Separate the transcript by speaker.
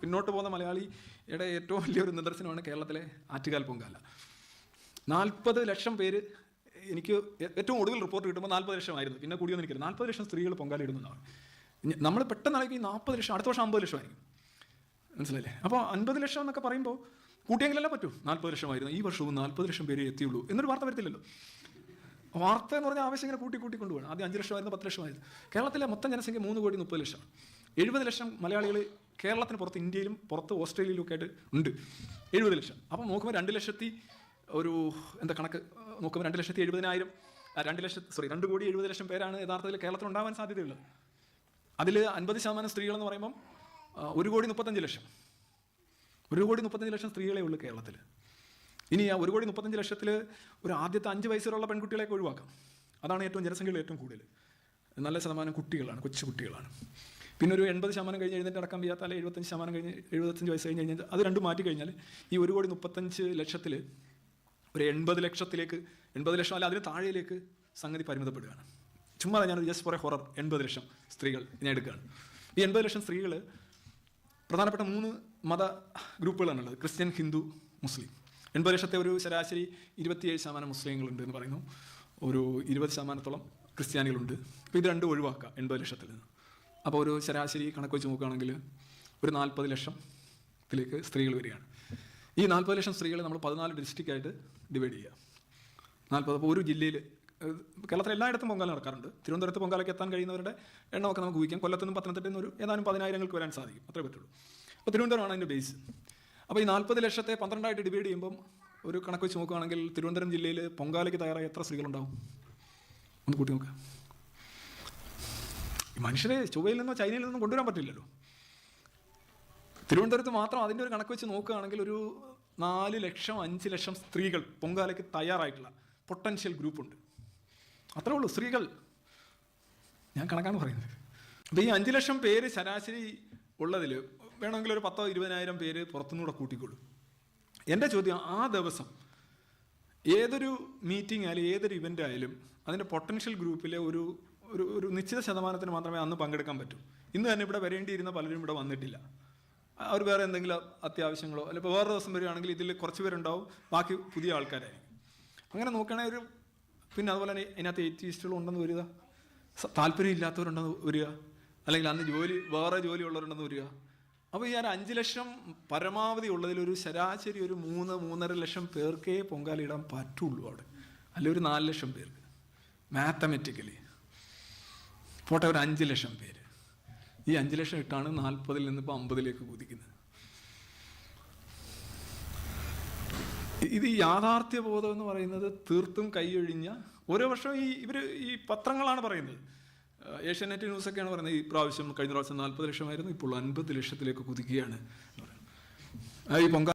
Speaker 1: പിന്നോട്ട് പോകുന്ന മലയാളിയുടെ ഏറ്റവും വലിയൊരു നിദർശനമാണ് കേരളത്തിലെ ആറ്റുകാൽ പൊങ്കാല. 40 ലക്ഷം പേര്, എനിക്ക് ഏറ്റവും ഒടുവിൽ റിപ്പോർട്ട് കിട്ടുമ്പോൾ 40 ലക്ഷമായിരുന്നു, പിന്നെ കൂടിയൊന്നും എനിക്കറിയില്ല. 40 ലക്ഷം സ്ത്രീകൾ പൊങ്കാല ഇടുന്നതാണ്. നമ്മൾ പെട്ടെന്ന് ആണെങ്കിൽ 40 ലക്ഷം, അടുത്ത വർഷം 50 ലക്ഷമായിരിക്കും. മനസ്സിലല്ലേ? അപ്പോൾ 50 ലക്ഷം എന്നൊക്കെ പറയുമ്പോൾ കൂട്ടിയെങ്കിലല്ലേ പറ്റൂ. 40 ലക്ഷമായിരുന്നു, ഈ വർഷവും 40 ലക്ഷം പേര് എത്തിയുള്ളൂ എന്നൊരു വാർത്ത വരത്തില്ലല്ലോ. വാർത്ത എന്ന് പറഞ്ഞാൽ ആവശ്യം ഇങ്ങനെ കൂട്ടിക്കൊണ്ടുപോകണം. ആദ്യം 5 ലക്ഷമായിരുന്നു, 10 ലക്ഷമായിരുന്നു. കേരളത്തിലെ മൊത്തം ജനസംഖ്യ 3,30,00,000. 70 ലക്ഷം മലയാളികൾ കേരളത്തിന് പുറത്ത്, ഇന്ത്യയിലും പുറത്ത് ഓസ്ട്രേലിയയിലും ഒക്കെ ആയിട്ട് ഉണ്ട്. 70 ലക്ഷം. അപ്പം നോക്കുമ്പോൾ 2 ലക്ഷത്തി ഒരു എന്താ കണക്ക് നോക്കുമ്പോൾ 2,70,000 2,70,000 പേരാണ് യഥാർത്ഥത്തിൽ കേരളത്തിൽ ഉണ്ടാവാൻ സാധ്യതയുള്ളത്. അതിൽ 50% സ്ത്രീകളെന്ന് പറയുമ്പം 1,35,00,000. 1,35,00,000 സ്ത്രീകളെ ഉള്ളൂ കേരളത്തിൽ. ഇനി ആ 1,35,00,000 ഒരു ആദ്യത്തെ 5 വയസ്സിലുള്ള പെൺകുട്ടികളെയൊക്കെ ഒഴിവാക്കാം. അതാണ് ഏറ്റവും ജനസംഖ്യയിൽ ഏറ്റവും കൂടുതൽ. നല്ല ശതമാനം കുട്ടികളാണ്, കൊച്ചു കുട്ടികളാണ്. പിന്നെ ഒരു 80% കഴിഞ്ഞ് എഴുന്നേറ്റ് നടക്കാൻ വയ്യാത്ത, അല്ലെങ്കിൽ 75% കഴിഞ്ഞ് 75 വയസ്സ് കഴിഞ്ഞ് കഴിഞ്ഞാൽ അത് രണ്ടും മാറ്റി കഴിഞ്ഞാൽ ഈ 1,35,00,000 ഒരു 80 ലക്ഷത്തിലേക്ക്, 80 ലക്ഷം അല്ല അതിന് താഴെയിലേക്ക് സംഗതി പരിമിതപ്പെടുകയാണ്. ചുമ്മാ ഞാൻ ജസ്റ്റ് ഫോർ എ ഹൊറർ 80 ലക്ഷം സ്ത്രീകൾ ഞാൻ എടുക്കുകയാണ്. ഈ 80 ലക്ഷം സ്ത്രീകൾ പ്രധാനപ്പെട്ട 3 മത ഗ്രൂപ്പുകളാണുള്ളത്: ക്രിസ്ത്യൻ, ഹിന്ദു, മുസ്ലിം. 80 ലക്ഷത്തെ ഒരു ശരാശരി 27% മുസ്ലിങ്ങളുണ്ട് എന്ന് പറയുന്നു, ഒരു 20%-ഓളം ക്രിസ്ത്യാനികളുണ്ട്. അപ്പോൾ ഇത് രണ്ടും ഒഴിവാക്കുക 80 ലക്ഷത്തിൽ നിന്ന്. അപ്പോൾ ഒരു ശരാശരി കണക്ക് വെച്ച് നോക്കുകയാണെങ്കിൽ ഒരു 40 ലക്ഷത്തിലേക്ക് സ്ത്രീകൾ വരികയാണ്. ഈ 40 ലക്ഷം സ്ത്രീകളെ നമ്മൾ 14 ഡിസ്ട്രിക്റ്റായിട്ട് ഡിവൈഡ് ചെയ്യുക. 40, അപ്പോൾ ഒരു ജില്ലയിൽ, കേരളത്തിൽ എല്ലായിടത്തും പൊങ്കാല നടക്കാറുണ്ട്. തിരുവനന്തപുരത്ത് പൊങ്കാലയ്ക്ക് എത്താൻ കഴിയുന്നവരുടെ എണ്ണമൊക്കെ നമുക്ക് ഊഹിക്കാം. കൊല്ലത്തുനിന്നും പത്തനംതിട്ടയിൽ നിന്ന് ഒരു ഏതാനും 10,000 വരാൻ സാധിക്കും, അത്രേ പറ്റുള്ളൂ. അപ്പോൾ തിരുവനന്തപുരമാണ് അതിൻ്റെ ബേസ്. അപ്പോൾ ഈ 40 ലക്ഷത്തെ 12 ഡിവൈഡ് ചെയ്യുമ്പം ഒരു കണക്ക് വെച്ച് നോക്കുകയാണെങ്കിൽ തിരുവനന്തപുരം ജില്ലയിൽ പൊങ്കാലയ്ക്ക് തയ്യാറായ എത്ര സ്ത്രീകളുണ്ടാവും? ഒന്ന് കൂട്ടി നോക്കുക. മനുഷ്യരെ ചൊവ്വയിൽ നിന്നോ ചൈനയിൽ നിന്നോ കൊണ്ടുവരാൻ പറ്റില്ലല്ലോ. തിരുവനന്തപുരത്ത് മാത്രം അതിൻ്റെ ഒരു കണക്ക് വെച്ച് നോക്കുകയാണെങ്കിൽ ഒരു 4 ലക്ഷം 5 ലക്ഷം സ്ത്രീകൾ പൊങ്കാലയ്ക്ക് തയ്യാറായിട്ടുള്ള പൊട്ടൻഷ്യൽ ഗ്രൂപ്പുണ്ട്. അത്രേ ഉള്ളൂ സ്ത്രീകൾ. ഞാൻ കണക്കാണ് പറയുന്നത്. അപ്പോൾ ഈ 5 ലക്ഷം പേര് ശരാശരി ഉള്ളതിൽ വേണമെങ്കിൽ ഒരു 10,000-20,000 പേര് പുറത്തുനിന്നൂടെ കൂട്ടിക്കൊള്ളൂ. എൻ്റെ ചോദ്യം, ആ ദിവസം ഏതൊരു മീറ്റിംഗ് ആയാലും ഏതൊരു ഇവൻ്റ് ആയാലും അതിൻ്റെ പൊട്ടൻഷ്യൽ ഗ്രൂപ്പിലെ ഒരു ഒരു നിശ്ചിത ശതമാനത്തിന് മാത്രമേ അന്ന് പങ്കെടുക്കാൻ പറ്റൂ. ഇന്ന് തന്നെ ഇവിടെ വരേണ്ടിയിരുന്ന പലരും ഇവിടെ വന്നിട്ടില്ല. അവർ വേറെ എന്തെങ്കിലും അത്യാവശ്യങ്ങളോ, അല്ലെങ്കിൽ വേറെ ദിവസം വരികയാണെങ്കിൽ ഇതിൽ കുറച്ച് പേരുണ്ടാവും, ബാക്കി പുതിയ ആൾക്കാരായിരിക്കും. അങ്ങനെ നോക്കുകയാണെങ്കിൽ പിന്നെ അതുപോലെ തന്നെ അതിനകത്ത് എയ്റ്റീസ്റ്റുകൾ ഉണ്ടെന്ന് വരിക, താല്പര്യം ഇല്ലാത്തവരുണ്ടെന്ന് വരിക, അല്ലെങ്കിൽ അന്ന് വേറെ ജോലി ഉള്ളവരുണ്ടെന്ന് വരിക. അപ്പോൾ ഈ 5 ലക്ഷം പരമാവധി ഉള്ളതിലൊരു ശരാശരി ഒരു 3-3.5 ലക്ഷം പേർക്കേ പൊങ്കാലയിടാൻ പറ്റുള്ളൂ അവിടെ, അല്ലെങ്കിൽ ഒരു 4 ലക്ഷം പേർക്ക് മാത്തമെറ്റിക്കലി പോട്ടെ, ഒരു 5 ലക്ഷം പേര്. ഈ 5 ലക്ഷം ഇട്ടാണ് 40-ൽ നിന്ന് ഇപ്പോൾ 50-ലേക്ക് കുതിക്കുന്നത്. ഇത് യാഥാർത്ഥ്യബോധം എന്ന് പറയുന്നത് തീർത്തും കൈയൊഴിഞ്ഞ, ഓരോ വർഷവും ഈ പത്രങ്ങളാണ് പറയുന്നത്. ഏഷ്യാനെറ്റ് ന്യൂസൊക്കെയാണ് പറയുന്നത് ഈ പ്രാവശ്യം, കഴിഞ്ഞ പ്രാവശ്യം 40 ലക്ഷമായിരുന്നു, ഇപ്പോൾ 50 ലക്ഷത്തിലേക്ക് കുതിക്കുകയാണ്. ഈ പൊങ്കാല